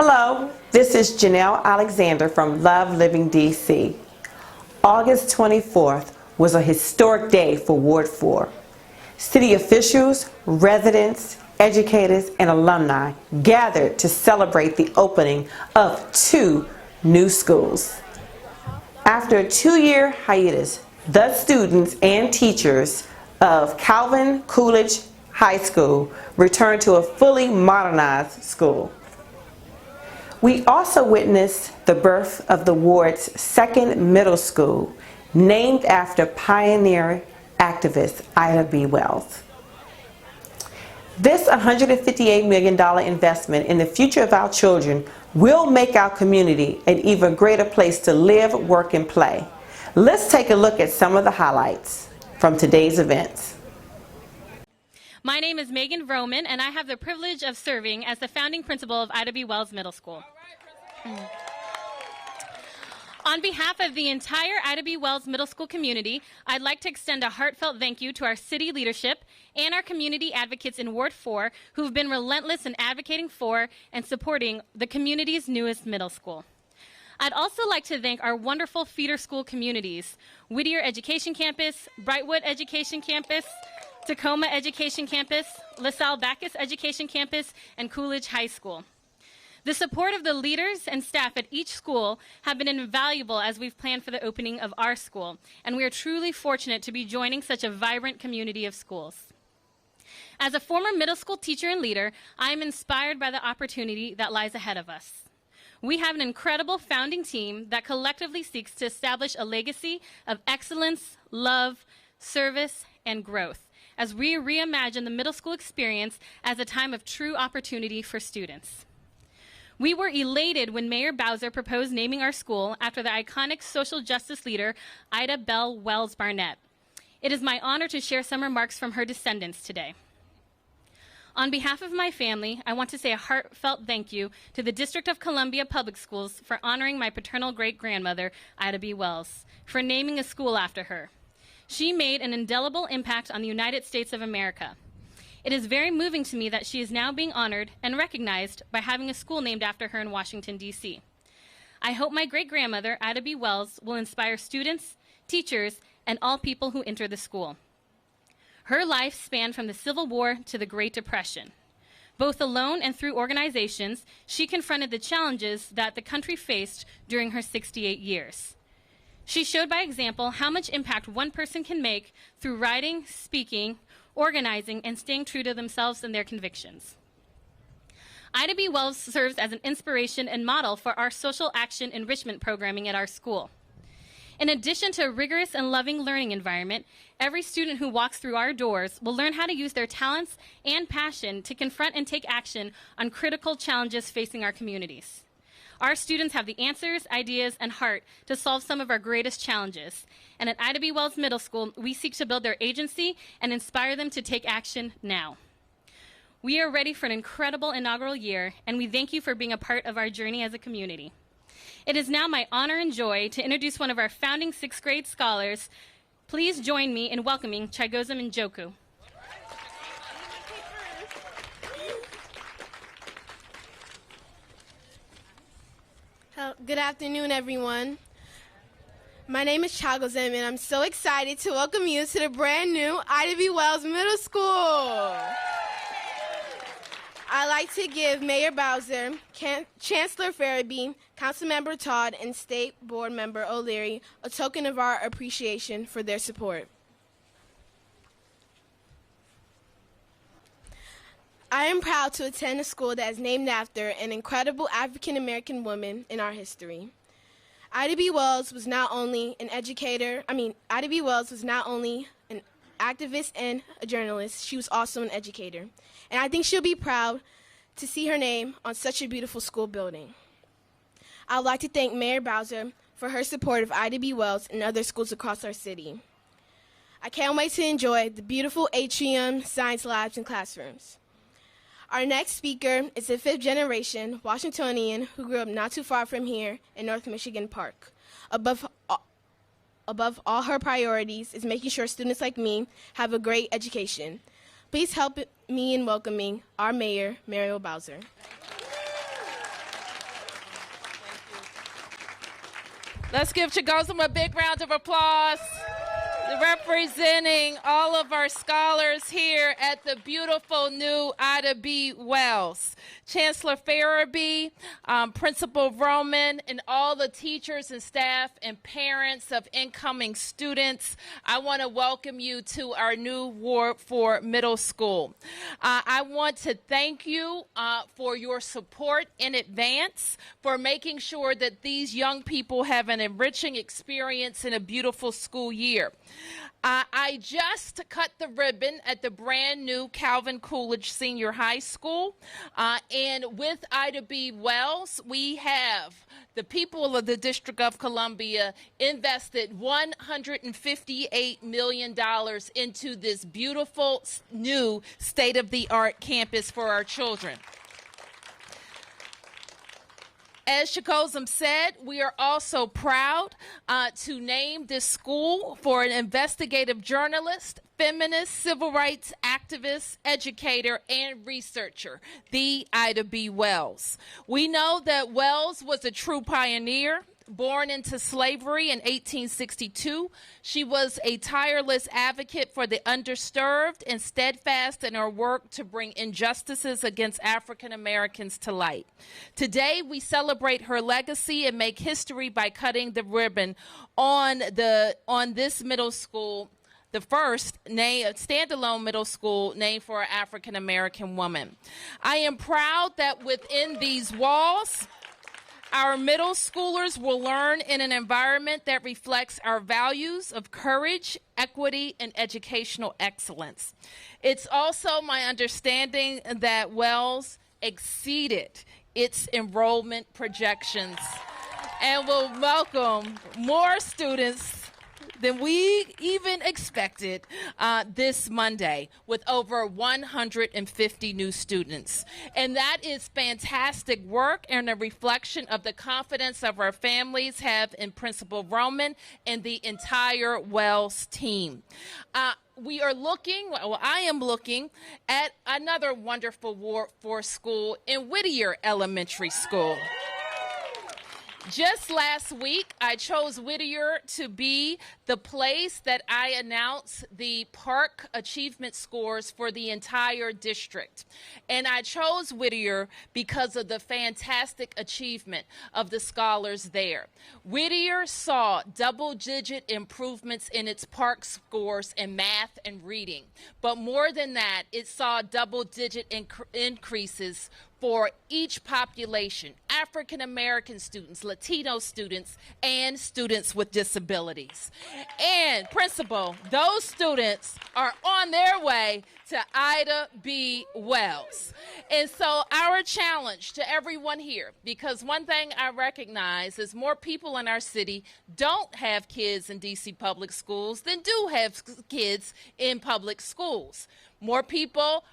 Hello, this is Janelle Alexander from Love Living DC. August 24th was a historic day for Ward 4. City officials, residents, educators, and alumni gathered to celebrate the opening of 2 new schools. After a 2-year hiatus, the students and teachers of Calvin Coolidge High School returned to a fully modernized school. We also witnessed the birth of the ward's second middle school, named after pioneer activist Ida B. Wells. This $158 million investment in the future of our children will make our community an even greater place to live, work, and play. Let's take a look at some of the highlights from today's events. My name is Megan Vroman, and I have the privilege of serving as the founding principal of Ida B. Wells Middle School. On behalf of the entire Ida B. Wells Middle School community, I'd like to extend a heartfelt thank you to our city leadership and our community advocates in Ward 4 who've been relentless in advocating for and supporting the community's newest middle school. I'd also like to thank our wonderful feeder school communities, Whittier Education Campus, Brightwood Education Campus, Tacoma Education Campus, LaSalle Backus Education Campus, and Coolidge High School. The support of the leaders and staff at each school have been invaluable as we've planned for the opening of our school, and we are truly fortunate to be joining such a vibrant community of schools. As a former middle school teacher and leader, I am inspired by the opportunity that lies ahead of us. We have an incredible founding team that collectively seeks to establish a legacy of excellence, love, service, and growth as we reimagine the middle school experience as a time of true opportunity for students. We were elated when Mayor Bowser proposed naming our school after the iconic social justice leader Ida Bell Wells Barnett. It is my honor to share some remarks from her descendants today. On behalf of my family, I want to say a heartfelt thank you to the District of Columbia Public Schools for honoring my paternal great-grandmother, Ida B. Wells, for naming a school after her. She made an indelible impact on the United States of America. It is very moving to me that she is now being honored and recognized by having a school named after her in Washington, D.C. I hope my great-grandmother, Ida B. Wells, will inspire students, teachers, and all people who enter the school. Her life spanned from the Civil War to the Great Depression. Both alone and through organizations, she confronted the challenges that the country faced during her 68 years. She showed by example how much impact one person can make through writing, speaking, organizing, and staying true to themselves and their convictions. Ida B. Wells serves as an inspiration and model for our social action enrichment programming at our school. In addition to a rigorous and loving learning environment, every student who walks through our doors will learn how to use their talents and passion to confront and take action on critical challenges facing our communities. Our students have the answers, ideas, and heart to solve some of our greatest challenges. And at Ida B. Wells Middle School, we seek to build their agency and inspire them to take action now. We are ready for an incredible inaugural year, and we thank you for being a part of our journey as a community. It is now my honor and joy to introduce one of our founding 6th grade scholars. Please join me in welcoming Chigozim Njoku. Good afternoon, everyone. My name is Chigozim, and I'm so excited to welcome you to the brand new Ida B. Wells Middle School. I'd like to give Mayor Bowser, Chancellor Farabee, Councilmember Todd, and State Board Member O'Leary a token of our appreciation for their support. I am proud to attend a school that is named after an incredible African-American woman in our history. Ida B. Wells was not only an Ida B. Wells was not only an activist and a journalist, she was also an educator. And I think she'll be proud to see her name on such a beautiful school building. I would like to thank Mayor Bowser for her support of Ida B. Wells and other schools across our city. I can't wait to enjoy the beautiful atrium, science labs, and classrooms. Our next speaker is a 5th-generation Washingtonian who grew up not too far from here in North Michigan Park. Above all her priorities is making sure students like me have a great education. Please help me in welcoming our mayor, Muriel Bowser. Let's give Chagosum a big round of applause. Representing all of our scholars here at the beautiful new Ida B. Wells. Chancellor Farabee, Principal Roman, and all the teachers and staff and parents of incoming students, I want to welcome you to our new Ward 4 Middle School. I want to thank you for your support in advance, for making sure that these young people have an enriching experience in a beautiful school year. I just cut the ribbon at the brand new Calvin Coolidge Senior High School. And with Ida B. Wells, we have the people of the District of Columbia invested $158 million into this beautiful new state-of-the-art campus for our children. As Chagosum said, we are also proud to name this school for an investigative journalist, feminist, civil rights activist, educator, and researcher, the Ida B. Wells. We know that Wells was a true pioneer. Born into slavery in 1862, she was a tireless advocate for the underserved and steadfast in her work to bring injustices against African Americans to light. Today, we celebrate her legacy and make history by cutting the ribbon on this middle school, the first standalone middle school named for an African American woman. I am proud that within these walls, our middle schoolers will learn in an environment that reflects our values of courage, equity, and educational excellence. It's also my understanding that Wells exceeded its enrollment projections and will welcome more students than we even expected this Monday, with over 150 new students. And that is fantastic work and a reflection of the confidence of our families have in Principal Roman and the entire Wells team. We are looking, well, I am looking at another wonderful Ward 4 school in Whittier Elementary School. Just last week, I chose Whittier to be the place that I announced the Park Achievement scores for the entire district. And I chose Whittier because of the fantastic achievement of the scholars there. Whittier saw double-digit improvements in its Park scores in math and reading. But more than that, it saw double-digit increases for each population: African American students, Latino students, and students with disabilities. And principal, those students are on their way to Ida B. Wells. And so our challenge to everyone here, because one thing I recognize is more people in our city don't have kids in DC public schools than do have kids in public schools. More people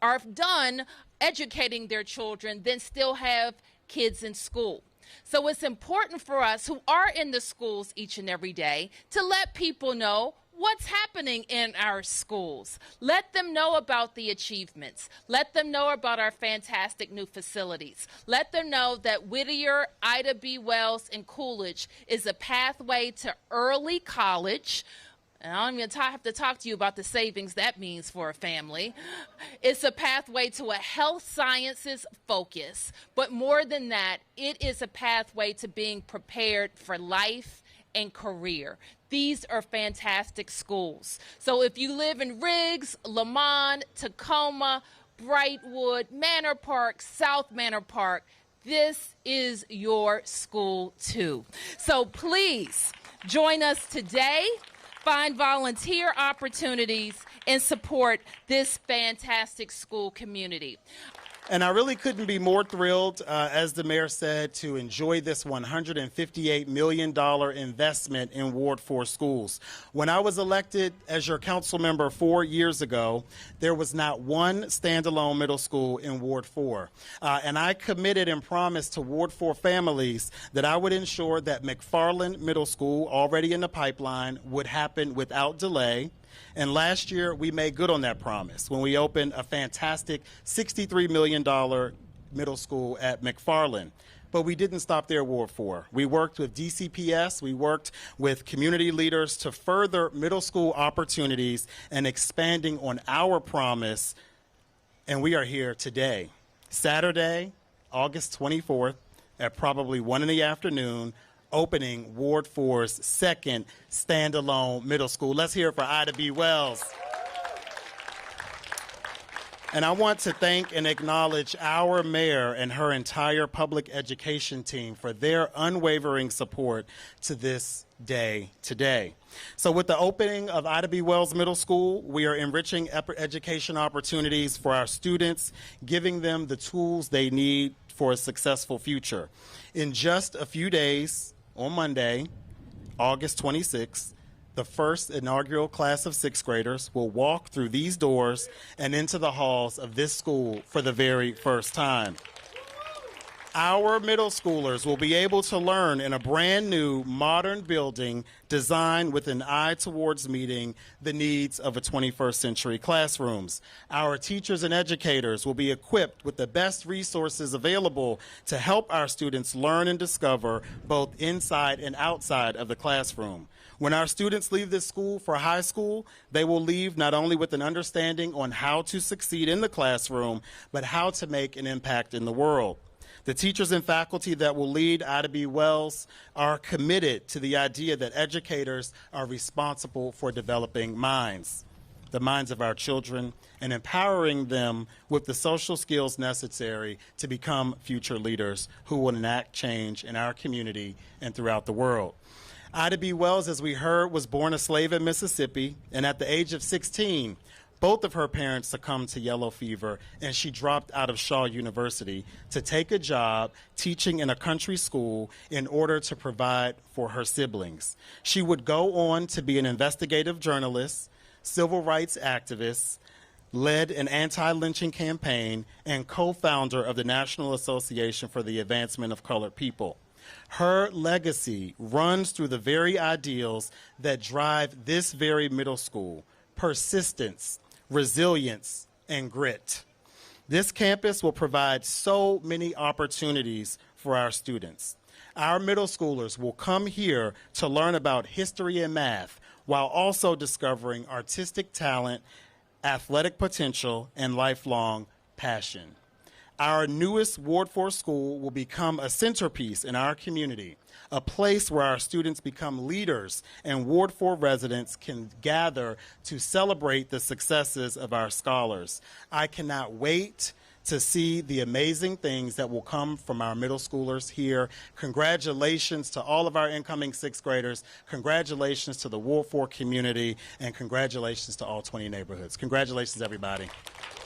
are done educating their children than still have kids in school. So it's important for us who are in the schools each and every day to let people know what's happening in our schools. Let them know about the achievements. Let them know about our fantastic new facilities. Let them know that Whittier, Ida B. Wells, and Coolidge is a pathway to early college. And I don't even have to talk to you about the savings that means for a family. It's a pathway to a health sciences focus. But more than that, it is a pathway to being prepared for life and career. These are fantastic schools. So if you live in Riggs, Lamont, Tacoma, Brightwood, Manor Park, South Manor Park, this is your school too. So please join us today. Find volunteer opportunities and support this fantastic school community. And I really couldn't be more thrilled, as the mayor said, to enjoy this $158 million investment in Ward 4 schools. When I was elected as your council member 4 years ago, there was not one standalone middle school in Ward 4. And I committed and promised to Ward 4 families that I would ensure that McFarland Middle School, already in the pipeline, would happen without delay. And last year, we made good on that promise when we opened a fantastic $63 million middle school at McFarland. But we didn't stop there, Ward 4. We worked with DCPS, we worked with community leaders to further middle school opportunities and expanding on our promise. And we are here today, Saturday, August 24th, at probably 1 in the afternoon, opening Ward 4's second standalone middle school. Let's hear it for Ida B. Wells. And I want to thank and acknowledge our mayor and her entire public education team for their unwavering support to this day today. So with the opening of Ida B. Wells Middle School, we are enriching education opportunities for our students, giving them the tools they need for a successful future. In just a few days, on Monday, August 26th, the first inaugural class of sixth graders will walk through these doors and into the halls of this school for the very first time. Our middle schoolers will be able to learn in a brand new modern building designed with an eye towards meeting the needs of a 21st century classrooms. Our teachers and educators will be equipped with the best resources available to help our students learn and discover both inside and outside of the classroom. When our students leave this school for high school, they will leave not only with an understanding on how to succeed in the classroom, but how to make an impact in the world. The teachers and faculty that will lead Ida B. Wells are committed to the idea that educators are responsible for developing minds, the minds of our children, and empowering them with the social skills necessary to become future leaders who will enact change in our community and throughout the world. Ida B. Wells, as we heard, was born a slave in Mississippi, and at the age of 16, both of her parents succumbed to yellow fever, and she dropped out of Shaw University to take a job teaching in a country school in order to provide for her siblings. She would go on to be an investigative journalist, civil rights activist, led an anti-lynching campaign, and co-founder of the National Association for the Advancement of Colored People. Her legacy runs through the very ideals that drive this very middle school: persistence, resilience, and grit. This campus will provide so many opportunities for our students. Our middle schoolers will come here to learn about history and math while also discovering artistic talent, athletic potential, and lifelong passion. Our newest Ward 4 school will become a centerpiece in our community, a place where our students become leaders and Ward 4 residents can gather to celebrate the successes of our scholars. I cannot wait to see the amazing things that will come from our middle schoolers here. Congratulations to all of our incoming sixth graders. Congratulations to the Ward 4 community, and congratulations to all 20 neighborhoods. Congratulations, everybody.